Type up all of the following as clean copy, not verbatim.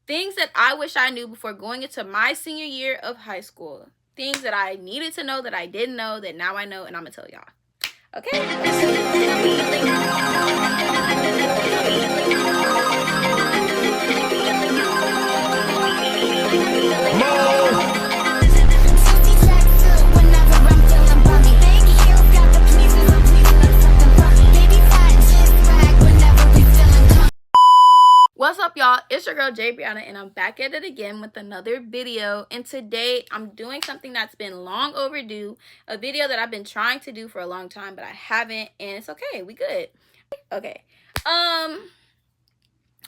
Things that I wish I knew before going into my senior year of high school. Things that I needed to know that I didn't know that now I know, and I'm gonna tell y'all. Okay? What's up, y'all? It's your girl Jay Brianna, and I'm back at it again with another video. And today I'm doing something that's been long overdue, a video that I've been trying to do for a long time, but I haven't, and it's okay. We good. Okay.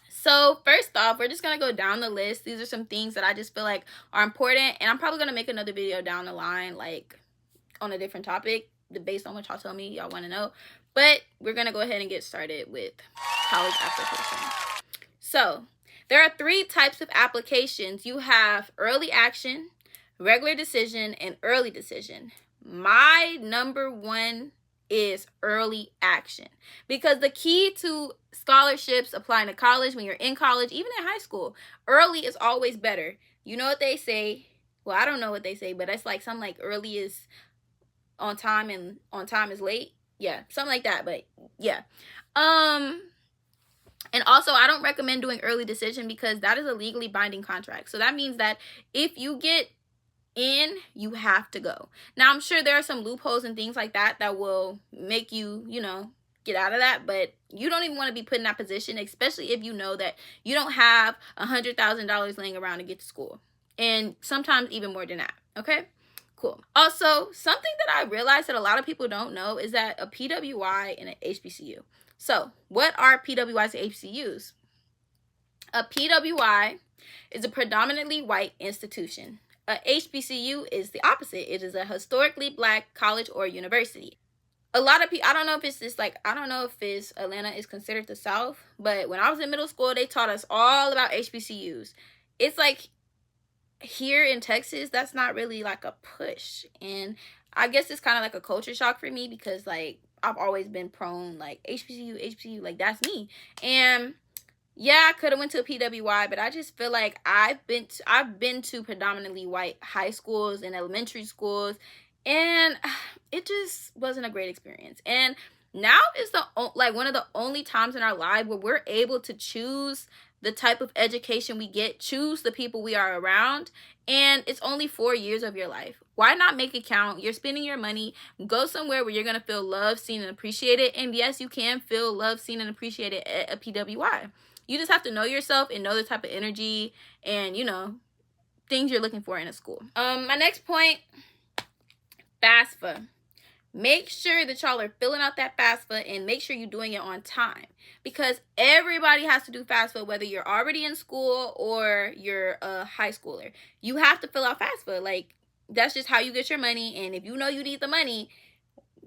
So first off, we're just gonna go down the list. These are some things that I just feel like are important, and I'm probably gonna make another video down the line, like on a different topic based on what y'all tell me y'all want to know. But we're gonna go ahead and get started with college application. So there are 3 types of applications. You have early action, regular decision, and early decision. My number 1 is early action, because the key to scholarships, applying to college, when you're in college, even in high school, early is always better. You know what they say? Well, I don't know what they say, but it's like something like early is on time and on time is late. Yeah, something like that. But yeah. And also, I don't recommend doing early decision because that is a legally binding contract. So that means that if you get in, you have to go. Now, I'm sure there are some loopholes and things like that that will make you, get out of that. But you don't even want to be put in that position, especially if you know that you don't have $100,000 laying around to get to school. And sometimes even more than that. Okay? Cool. Also, something that I realized that a lot of people don't know is that a PWI and an HBCU. So, what are PWIs and HBCUs? A PWI is a predominantly white institution. A HBCU is the opposite. It is a historically black college or university. A lot of people, I don't know if Atlanta is considered the South, but when I was in middle school, they taught us all about HBCUs. It's like here in Texas, that's not really like a push. And I guess it's kind of like a culture shock for me because like I've always been prone like HBCU, like that's me. And yeah, I could have went to a PWI, but I just feel like I've been to predominantly white high schools and elementary schools, and it just wasn't a great experience. And now is one of the only times in our life where we're able to choose the type of education we get, choose the people we are around, and it's only 4 years of your life. Why not make it count? You're spending your money. Go somewhere where you're going to feel loved, seen, and appreciated. And yes, you can feel loved, seen, and appreciated at a PWI. You just have to know yourself and know the type of energy and, things you're looking for in a school. My next point, FAFSA. Make sure that y'all are filling out that FAFSA and make sure you're doing it on time, because everybody has to do FAFSA, whether you're already in school or you're a high schooler. You have to fill out FAFSA. Like, that's just how you get your money. And if you know you need the money,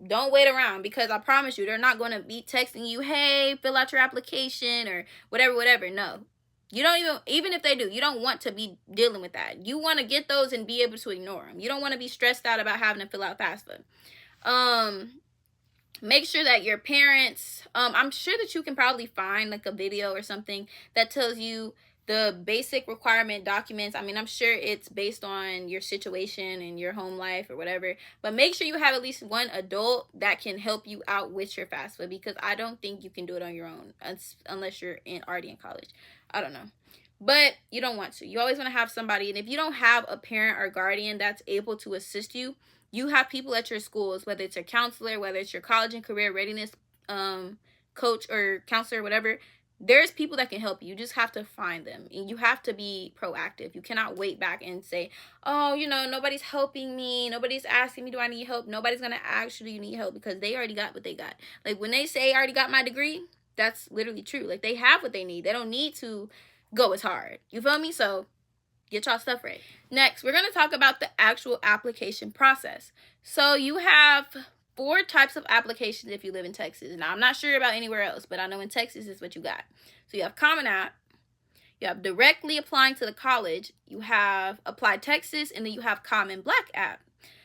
don't wait around, because I promise you, they're not going to be texting you, hey, fill out your application or whatever. No. You don't even if they do, you don't want to be dealing with that. You want to get those and be able to ignore them. You don't want to be stressed out about having to fill out FAFSA. Make sure that your parents, I'm sure that you can probably find like a video or something that tells you the basic requirement documents. I mean, I'm sure it's based on your situation and your home life or whatever, but make sure you have at least one adult that can help you out with your FAFSA, because I don't think you can do it on your own unless you're already in college. I don't know. But you don't want to. You always want to have somebody. And if you don't have a parent or guardian that's able to assist you, you have people at your schools, whether it's your counselor, whether it's your college and career readiness coach or counselor, whatever. There's people that can help you. You just have to find them. And you have to be proactive. You cannot wait back and say, oh, nobody's helping me. Nobody's asking me, do I need help? Nobody's going to ask you, do you need help? Because they already got what they got. Like when they say, I already got my degree, that's literally true. Like they have what they need. They don't need to go as hard. You feel me? So get y'all stuff right. Next, we're going to talk about the actual application process. So you have 4 types of applications if you live in Texas. Now, I'm not sure about anywhere else, but I know in Texas is what you got. So you have Common App, you have directly applying to the college, you have Apply Texas, and then you have Common Black App.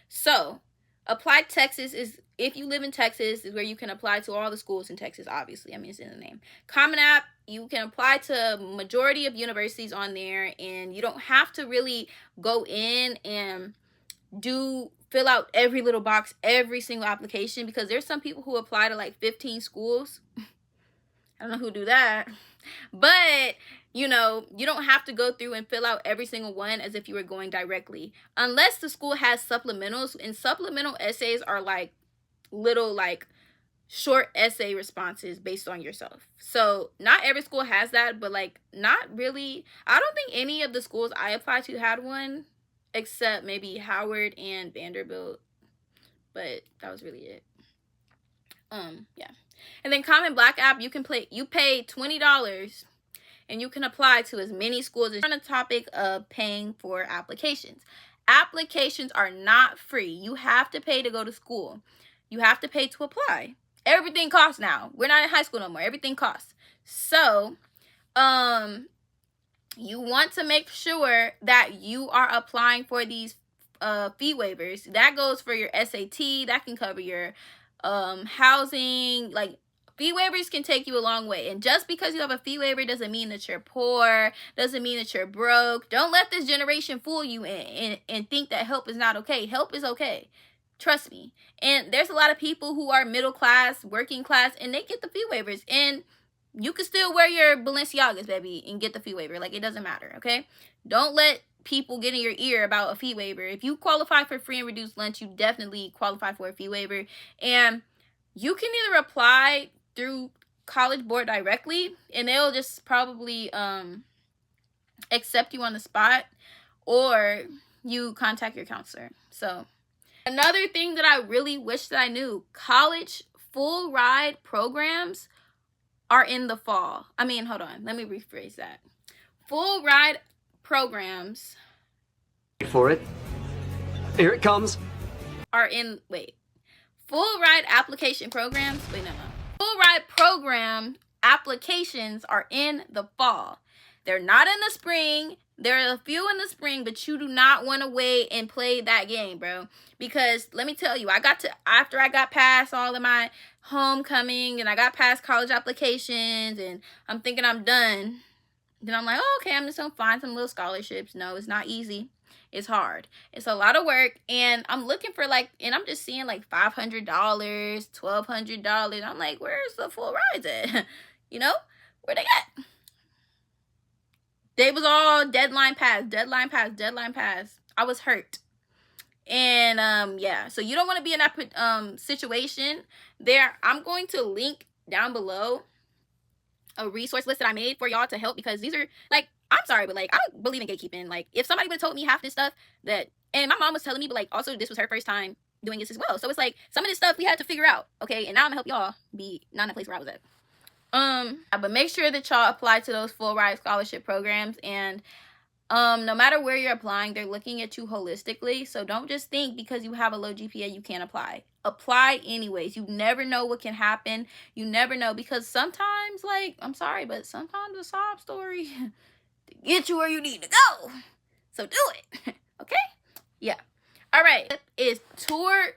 So Apply Texas is, if you live in Texas, is where you can apply to all the schools in Texas, obviously. I mean, it's in the name. Common App, you can apply to majority of universities on there, and you don't have to really go in and fill out every little box, every single application, because there's some people who apply to like 15 schools. I don't know who do that. But, you know, you don't have to go through and fill out every single one as if you were going directly. Unless the school has supplementals, and supplemental essays are like little like short essay responses based on yourself. So not every school has that, but like not really. I don't think any of the schools I applied to had one, except maybe Howard and Vanderbilt. But that was really it. Yeah. And then Common Black App, you pay $20 and you can apply to as many schools as. On the topic of paying for applications. Applications are not free. You have to pay to go to school. You have to pay to apply. Everything costs now. We're not in high school no more. Everything costs. So, you want to make sure that you are applying for these fee waivers. That goes for your SAT. That can cover your housing. Like, fee waivers can take you a long way. And just because you have a fee waiver doesn't mean that you're poor, doesn't mean that you're broke. Don't let this generation fool you and think that help is not okay. Help is okay. Trust me. And there's a lot of people who are middle class, working class, and they get the fee waivers. And you can still wear your Balenciagas, baby, and get the fee waiver. Like, it doesn't matter, okay? Don't let people get in your ear about a fee waiver. If you qualify for free and reduced lunch, you definitely qualify for a fee waiver. And you can either apply through College Board directly, and they'll just probably accept you on the spot, or you contact your counselor. So another thing that I really wish that I knew, college full ride programs are in the fall. I mean, hold on, let me rephrase that. Full ride programs, wait for it, here it comes, full ride application programs, full ride program applications are in the fall. They're not in the spring. There are a few in the spring, but you do not want to wait and play that game, bro. Because let me tell you, after I got past all of my homecoming and I got past college applications and I'm thinking I'm done, then I'm like, oh, okay, I'm just going to find some little scholarships. No, it's not easy. It's hard. It's a lot of work. And I'm looking for and I'm just seeing like $500, $1,200. I'm like, where's the full rides at? You know, where they at? They was all deadline pass. I was hurt. And yeah, so you don't want to be in that situation. I'm going to link down below a resource list that I made for y'all to help, because these are like, I'm sorry, but like, I don't believe in gatekeeping. Like, if somebody would have told me half this stuff and my mom was telling me, but like, also this was her first time doing this as well. So it's like, some of this stuff we had to figure out. Okay. And now I'm gonna help y'all be not in a place where I was at. But make sure that y'all apply to those full ride scholarship programs. And no matter where you're applying, they're looking at you holistically. So don't just think because you have a low GPA you can't apply. Apply anyways. You never know what can happen. You never know, because sometimes, like, I'm sorry, but sometimes a sob story to get you where you need to go. So do it. Okay? Yeah. All right. Is tour,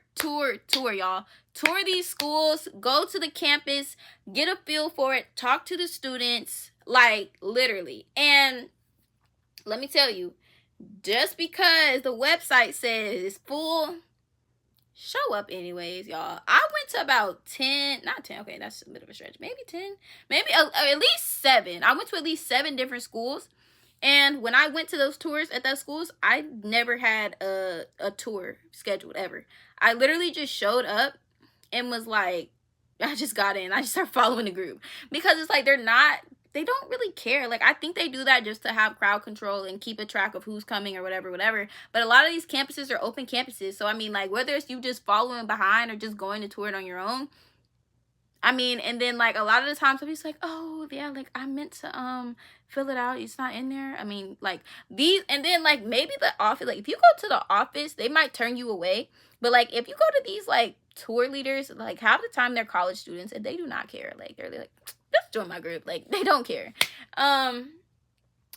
y'all. Tour these schools. Go to the campus. Get a feel for it. Talk to the students. Like, literally. And let me tell you, just because the website says it's full, show up anyways, y'all. I went to about 10, not 10, okay, that's a bit of a stretch. Maybe 10, maybe at least 7. I went to at least 7 different schools. And when I went to those tours at those schools, I never had a tour scheduled ever. I literally just showed up and was like, I just got in. I just started following the group. Because it's like, they don't really care. Like, I think they do that just to have crowd control and keep a track of who's coming or whatever. But a lot of these campuses are open campuses. So, I mean, like, whether it's you just following behind or just going to tour it on your own. I mean, and then, like, a lot of the times, somebody's like, oh, yeah, like, I meant to, fill it out. It's not in there. I mean, like, these, and then, like, maybe the office, like, if you go to the office, they might turn you away. But, like, if you go to these, like, tour leaders, like, half the time they're college students, and they do not care. Like, they're like, just join my group. Like, they don't care.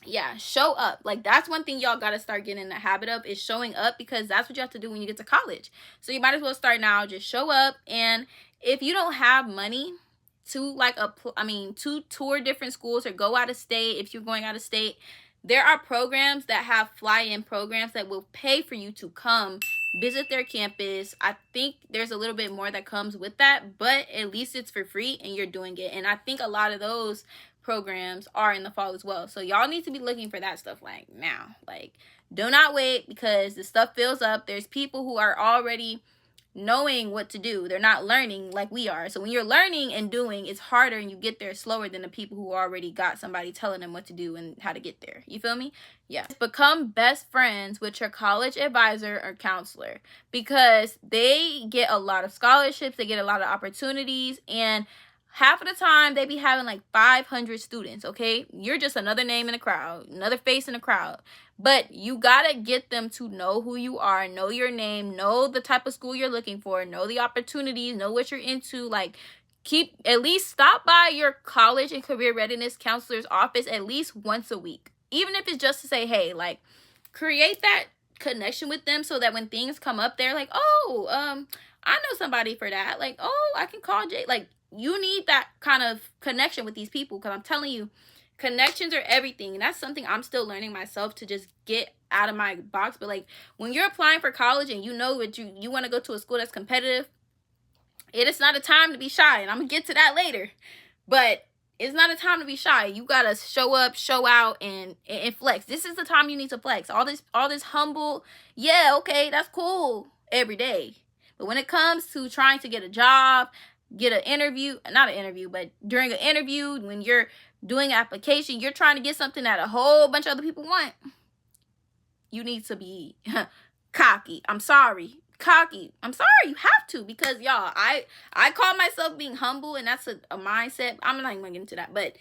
yeah, show up. Like, that's one thing y'all gotta start getting in the habit of, is showing up, because that's what you have to do when you get to college. So you might as well start now. Just show up. And if you don't have money to like to tour different schools or go out of state, if you're going out of state, there are programs that have fly-in programs that will pay for you to come visit their campus. I think there's a little bit more that comes with that, but at least it's for free and you're doing it. And I think a lot of those programs are in the fall as well. So y'all need to be looking for that stuff like now. Like, do not wait, because the stuff fills up. There's people who are already knowing what to do. They're not learning like we are. So when you're learning and doing, it's harder and you get there slower than the people who already got somebody telling them what to do and how to get there. You feel me? Yeah. Become best friends with your college advisor or counselor, because they get a lot of scholarships, they get a lot of opportunities, and half of the time they be having like 500 students. Okay, you're just another name in the crowd, another face in the crowd. But you gotta get them to know who you are, know your name, know the type of school you're looking for, know the opportunities, know what you're into. Like, at least stop by your college and career readiness counselor's office at least once a week, even if it's just to say, hey, like, create that connection with them, so that when things come up, they're like, oh, I know somebody for that. Like, oh, I can call Jay. Like, you need that kind of connection with these people, because I'm telling you, connections are everything. And that's something I'm still learning myself to just get out of my box. But like, when you're applying for college and you know that you want to go to a school that's competitive, it is not a time to be shy. And I'm gonna get to that later, but it's not a time to be shy. You gotta show up, show out, and flex. This is the time you need to flex. All this humble, yeah, okay, that's cool every day. But when it comes to trying to get a job, get an interview, not an interview, but during an interview, when you're doing an application, you're trying to get something that a whole bunch of other people want, you need to be cocky. I'm sorry. Cocky. I'm sorry. You have to, because y'all, I call myself being humble, and that's a mindset. I'm not even gonna get into that, but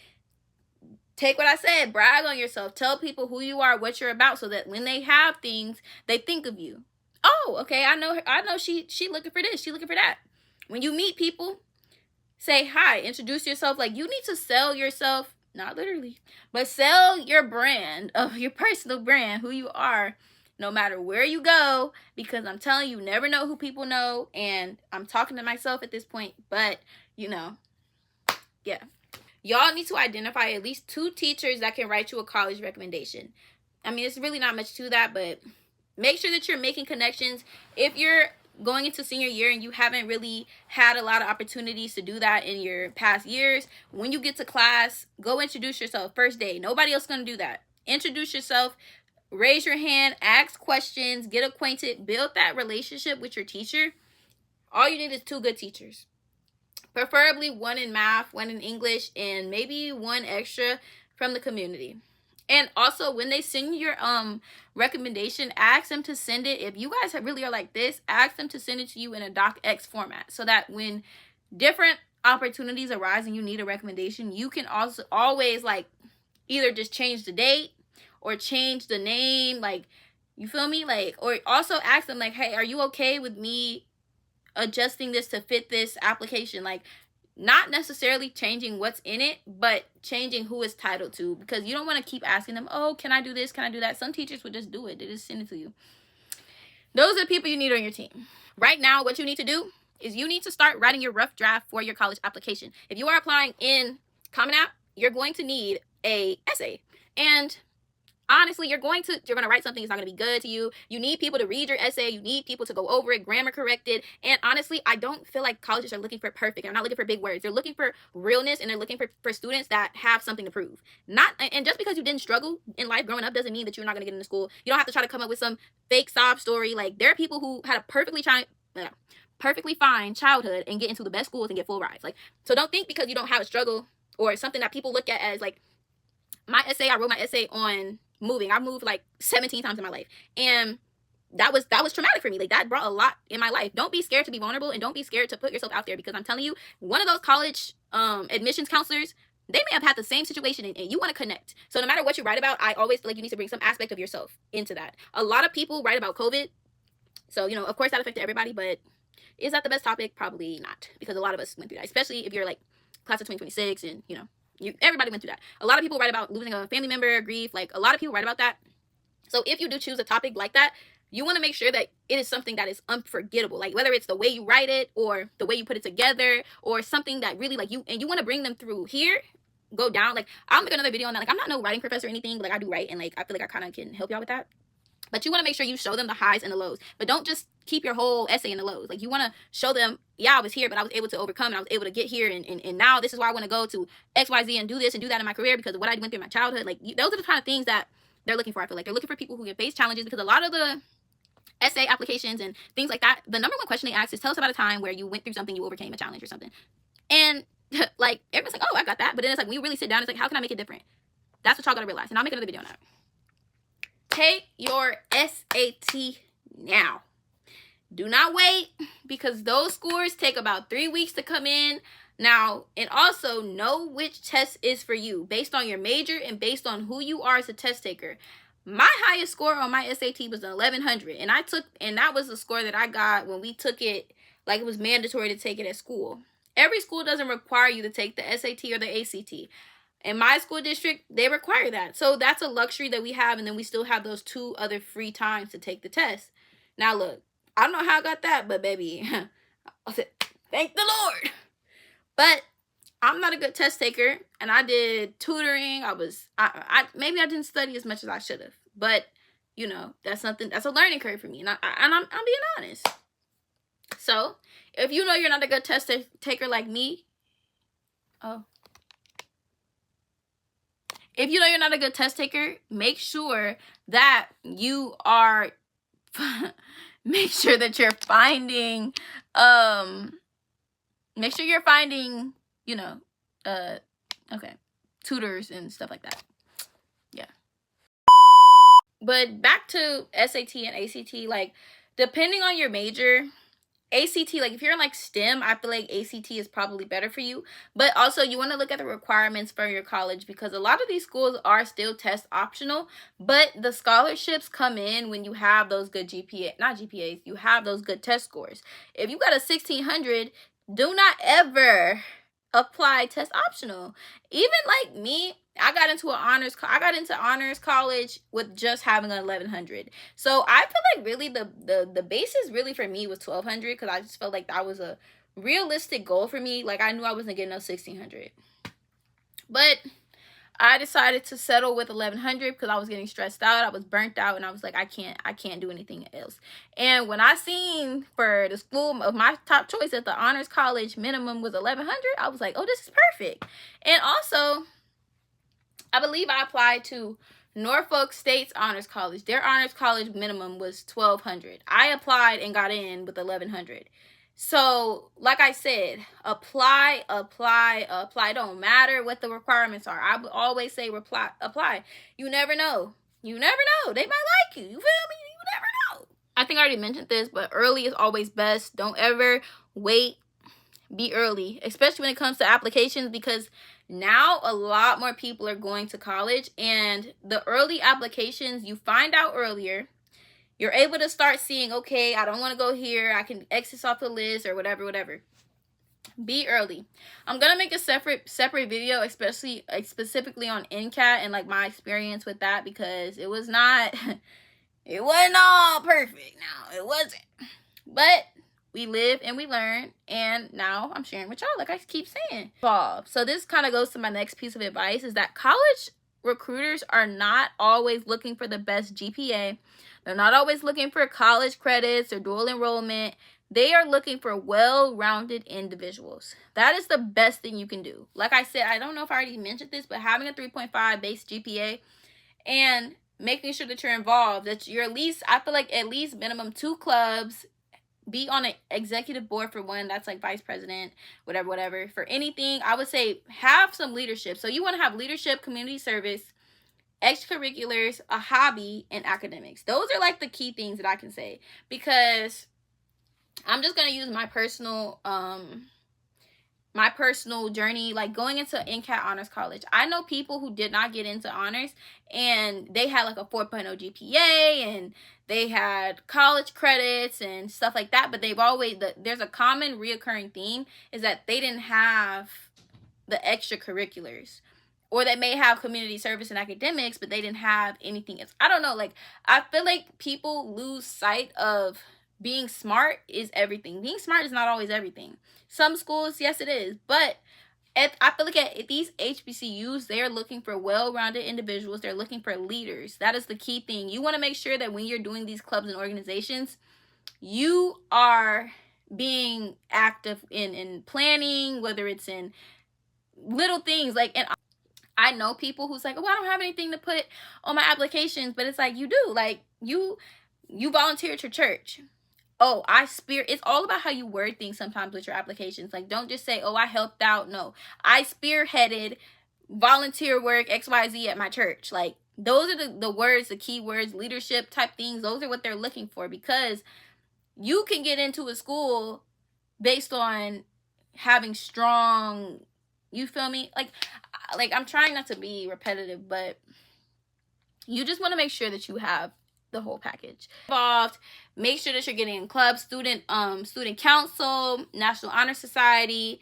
take what I said, brag on yourself, tell people who you are, what you're about, so that when they have things, they think of you. Oh, okay, I know she looking for this, she looking for that. When you meet people, say hi, introduce yourself. Like, you need to sell yourself, not literally, but sell your brand, of your personal brand, who you are, no matter where you go, because I'm telling you, never know who people know. And I'm talking to myself at this point, but yeah. Y'all need to identify at least 2 teachers that can write you a college recommendation. I mean, it's really not much to that, but make sure that you're making connections. If you're going into senior year and you haven't really had a lot of opportunities to do that in your past years, when you get to class, go introduce yourself first day. Nobody else is going to do that. Introduce yourself, raise your hand, ask questions, get acquainted, build that relationship with your teacher. All you need is 2 good teachers, preferably 1 in math, 1 in English, and maybe 1 extra from the community. And also, when they send you your recommendation, ask them to send it. If you guys really are like this, ask them to send it to you in a docx format, so that when different opportunities arise and you need a recommendation, you can also always like either just change the date or change the name. Like, you feel me? Like, or also ask them like, hey, are you okay with me adjusting this to fit this application? Like, not necessarily changing what's in it, but changing who it's titled to, because you don't want to keep asking them, oh, can I do this, can I do that? Some teachers would just do it. They just send it to you. Those are the people you need on your team. Right now, what you need to do is you need to start writing your rough draft for your college application. If you are applying in Common App, you're going to need a essay. And honestly, you're going to write something that's not going to be good to you. You need people to read your essay. You need people to go over it, grammar corrected. And honestly, I don't feel like colleges are looking for perfect. They're not looking for big words. They're looking for realness, and they're looking for students that have something to prove. And just because you didn't struggle in life growing up doesn't mean that you're not going to get into school. You don't have to try to come up with some fake sob story. Like, there are people who had a perfectly fine childhood and get into the best schools and get full rides. Like, so don't think because you don't have a struggle or something that people look at as like, I wrote my essay on moving. I moved like 17 times in my life, and that was traumatic for me. Like, that brought a lot in my life. Don't be scared to be vulnerable, and don't be scared to put yourself out there, because I'm telling you, one of those college admissions counselors, they may have had the same situation, and you want to connect. So no matter what you write about, I always feel like you need to bring some aspect of yourself into that. A lot of people write about COVID, so of course that affected everybody, but is that the best topic? Probably not, because a lot of us went through that, especially if you're like class of 2026 and Everybody went through that. A lot of people write about losing a family member, grief. Like, a lot of people write about that. So if you do choose a topic like that, you want to make sure that it is something that is unforgettable. Like, whether it's the way you write it or the way you put it together or something that really, like, you want to bring them through here, go down. Like, I'll make another video on that. Like, I'm not no writing professor or anything, but like, I do write, and like, I feel like I kind of can help y'all with that. But you want to make sure you show them the highs and the lows. But don't just keep your whole essay in the lows. Like, you want to show them, yeah, I was here, but I was able to overcome, and I was able to get here, and now this is why I want to go to XYZ and do this and do that in my career because of what I went through in my childhood. Like, those are the kind of things that they're looking for. I feel like they're looking for people who can face challenges, because a lot of the essay applications and things like that, the number one question they ask is, tell us about a time where you went through something, you overcame a challenge or something. And like, everyone's like, oh, I got that. But then it's like, when you really sit down, it's like, how can I make it different? That's what y'all gotta realize. And I'll make another video on that. Take your SAT now. Do not wait, because those scores take about 3 weeks to come in. Now, and also know which test is for you based on your major and based on who you are as a test taker. My highest score on my SAT was an 1100, and that was the score that I got when we took it. Like, it was mandatory to take it at school. Every school doesn't require you to take the SAT or the ACT. In my school district, they require that. So that's a luxury that we have, and then we still have those 2 other free times to take the test. Now look, I don't know how I got that, but baby, I said, thank the Lord. But I'm not a good test taker, and I did tutoring. Maybe I didn't study as much as I should have, but you know, that's a learning curve for me, and I'm being honest. So if you know you're not a good test taker like me, if you know you're not a good test taker, make sure that you are, make sure you're finding, you know, tutors and stuff like that. Yeah. But back to SAT and ACT, like, depending on your major, ACT, like, if you're in like STEM, I feel like ACT is probably better for you. But also, you want to look at the requirements for your college, because a lot of these schools are still test optional, but the scholarships come in when you have those good GPAs, you have those good test scores. If you got a 1600, do not ever apply test optional. Even like me, I got into honors college with just having an 1100. So I feel like really the basis really for me was 1200, because I just felt like that was a realistic goal for me. Like, I knew I wasn't getting no 1600, but I decided to settle with 1100 because I was getting stressed out, I was burnt out, and I was like, I can't do anything else. And when I seen for the school of my top choice at the honors college minimum was 1100, I was like, oh, this is perfect. And also, I believe I applied to Norfolk State's honors college. Their honors college minimum was 1200. I applied and got in with 1100. So, like I said, apply. Don't matter what the requirements are. I would always say apply. You never know. They might like you. You feel me? You never know. I think I already mentioned this, but early is always best. Don't ever wait. Be early, especially when it comes to applications, because now a lot more people are going to college, and the early applications, you find out earlier. You're able to start seeing, okay, I don't want to go here, I can exit off the list or whatever. Be early. I'm gonna make a separate video, especially specifically on NCAT and like my experience with that, because it wasn't all perfect. No, it wasn't. But we live and we learn, and now I'm sharing with y'all, like I keep saying. So this kind of goes to my next piece of advice, is that college recruiters are not always looking for the best GPA. They're not always looking for college credits or dual enrollment. They are looking for well-rounded individuals. That is the best thing you can do. Like I said, I don't know if I already mentioned this, but having a 3.5 base GPA and making sure that you're involved, that you're I feel like at least minimum 2 clubs, be on an executive board for one, that's like vice president, whatever. For anything, I would say have some leadership. So you want to have leadership, community service, extracurriculars, a hobby, and academics. Those are like the key things that I can say, because I'm just going to use my personal journey, like going into NCAT honors college. I know people who did not get into honors, and they had like a 4.0 GPA, and they had college credits and stuff like that, but there's a common reoccurring theme, is that they didn't have the extracurriculars. or they may have community service and academics, but they didn't have anything else. I don't know. Like, I feel like people lose sight of being smart is everything. Being smart is not always everything. Some schools, yes, it is. But I feel like at these HBCUs, they're looking for well-rounded individuals. They're looking for leaders. That is the key thing. You want to make sure that when you're doing these clubs and organizations, you are being active in planning, whether it's in little things. Like, and I know people who's like, oh, I don't have anything to put on my applications, but it's like, you do. Like, you volunteer at your church. Oh, it's all about how you word things sometimes with your applications. Like, don't just say, oh, I helped out. No, I spearheaded volunteer work XYZ at my church. Like, those are the words, the key words, leadership type things. Those are what they're looking for, because you can get into a school based on having strong, you feel me? Like I'm trying not to be repetitive, but you just want to make sure that you have the whole package involved. Make sure that you're getting in clubs, student council, National Honor Society.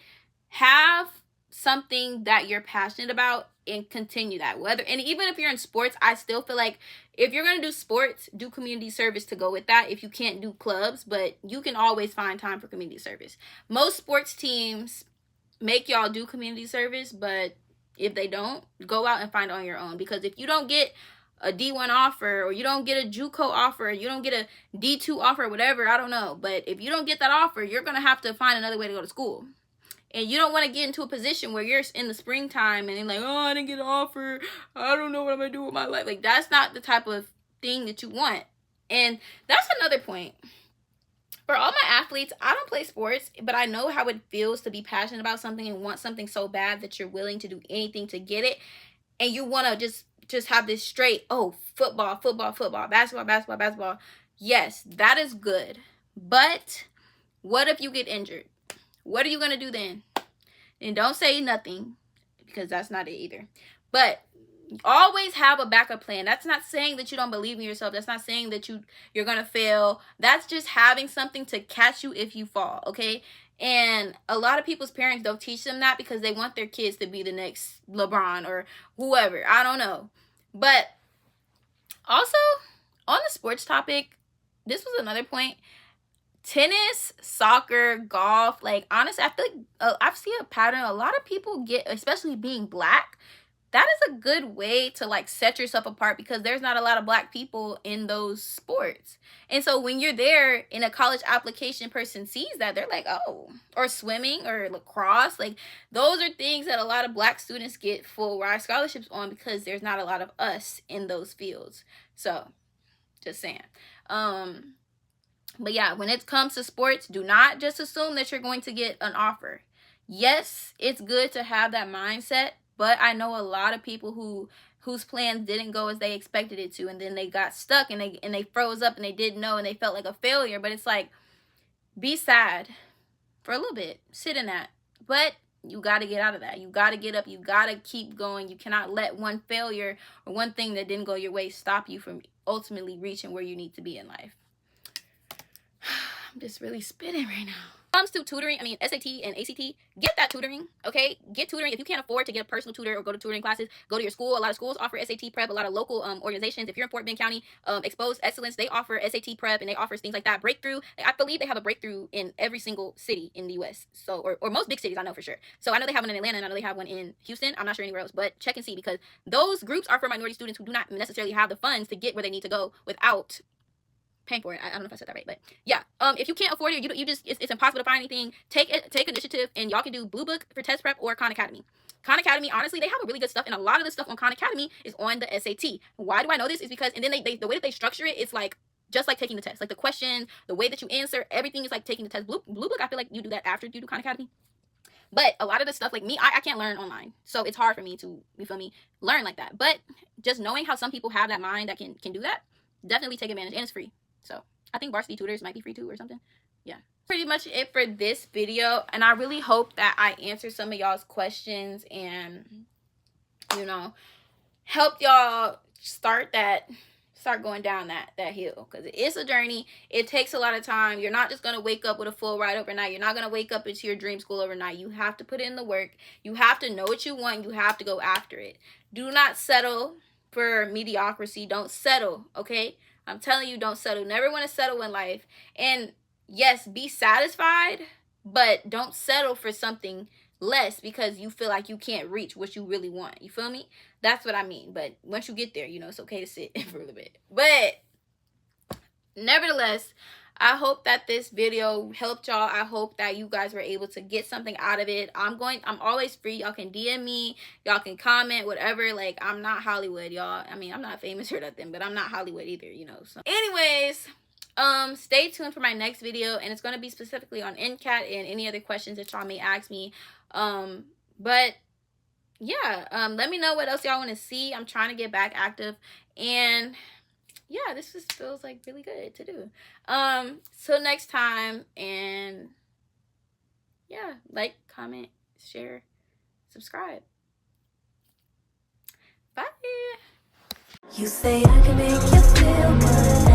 Have something that you're passionate about and continue that. And even if you're in sports, I still feel like if you're going to do sports, do community service to go with that. If you can't do clubs, but you can always find time for community service. Most sports teams make y'all do community service, but if they don't, go out and find it on your own. Because if you don't get a D1 offer, or you don't get a JUCO offer, or you don't get a D2 offer, whatever, I don't know. But if you don't get that offer, you're going to have to find another way to go to school. And you don't want to get into a position where you're in the springtime and you're like, oh, I didn't get an offer. I don't know what I'm going to do with my life. Like, that's not the type of thing that you want. And that's another point. For all my athletes, I don't play sports, but I know how it feels to be passionate about something and want something so bad that you're willing to do anything to get it. And you want to just have this straight, oh, football, basketball. Yes, that is good. But what if you get injured? What are you going to do then? And don't say nothing, because that's not it either. But always have a backup plan. That's not saying that you don't believe in yourself. That's not saying that you're going to fail. That's just having something to catch you if you fall, okay? And a lot of people's parents don't teach them that because they want their kids to be the next LeBron or whoever. I don't know. But also, on the sports topic, this was another point. Tennis, soccer, golf, like, honestly, I feel like I've seen a pattern. A lot of people get, especially being black, that is a good way to, like, set yourself apart, because there's not a lot of black people in those sports. And so when you're there in a college application, person sees that, they're like, oh, or swimming or lacrosse, like, those are things that a lot of black students get full ride scholarships on, because there's not a lot of us in those fields. So, just saying. But yeah, when it comes to sports, do not just assume that you're going to get an offer. Yes, it's good to have that mindset, but I know a lot of people whose plans didn't go as they expected it to, and then they got stuck and they froze up and they didn't know and they felt like a failure. But it's like, be sad for a little bit, sit in that, but you got to get out of that. You got to get up. You got to keep going. You cannot let one failure or one thing that didn't go your way stop you from ultimately reaching where you need to be in life. I'm just really spitting right now. When it comes to tutoring, I mean, SAT and ACT, get that tutoring, okay? Get tutoring. If you can't afford to get a personal tutor or go to tutoring classes, go to your school. A lot of schools offer SAT prep. A lot of local organizations, if you're in Fort Bend County, Exposed Excellence, they offer SAT prep and they offer things like that. Breakthrough, I believe they have a breakthrough in every single city in the U.S. So, or most big cities, I know for sure. So I know they have one in Atlanta and I know they have one in Houston. I'm not sure anywhere else, but check and see, because those groups are for minority students who do not necessarily have the funds to get where they need to go without paying for it. I don't know if I said that right, but yeah. If you can't afford it, you just it's impossible to find anything. Take initiative, and y'all can do Blue Book for test prep or Khan Academy. Khan Academy, honestly, they have a really good stuff, and a lot of the stuff on Khan Academy is on the SAT. Why do I know this? Is because, and then they the way that they structure it, it's like just like taking the test. Like the questions, the way that you answer, everything is like taking the test. Blue Book, I feel like you do that after you do Khan Academy. But a lot of the stuff, like me, I can't learn online. So it's hard for me to, you feel me, learn like that. But just knowing how some people have that mind that can do that, definitely take advantage, and it's free. So I think Varsity Tutors might be free too or something. Yeah. Pretty much it for this video. And I really hope that I answered some of y'all's questions and, you know, help y'all start that start going down that hill, because it's a journey. It takes a lot of time. You're not just going to wake up with a full ride overnight. You're not going to wake up into your dream school overnight. You have to put in the work. You have to know what you want. You have to go after it. Do not settle for mediocrity. Don't settle, okay? I'm telling you, don't settle. Never want to settle in life. And yes, be satisfied, but don't settle for something less because you feel like you can't reach what you really want. You feel me? That's what I mean. But once you get there, you know, it's okay to sit for a little bit. But nevertheless, I hope that this video helped y'all. I hope that you guys were able to get something out of it. I'm always free. Y'all can DM me. Y'all can comment, whatever. Like, I'm not Hollywood, y'all. I mean, I'm not famous or nothing, but I'm not Hollywood either, you know. So anyways, stay tuned for my next video, and it's going to be specifically on NCAT and any other questions that y'all may ask me. But yeah, let me know what else y'all want to see. I'm trying to get back active, and yeah, this just feels like really good to do. Till next time, and yeah, like, comment, share, subscribe. Bye. You say I can make you feel good.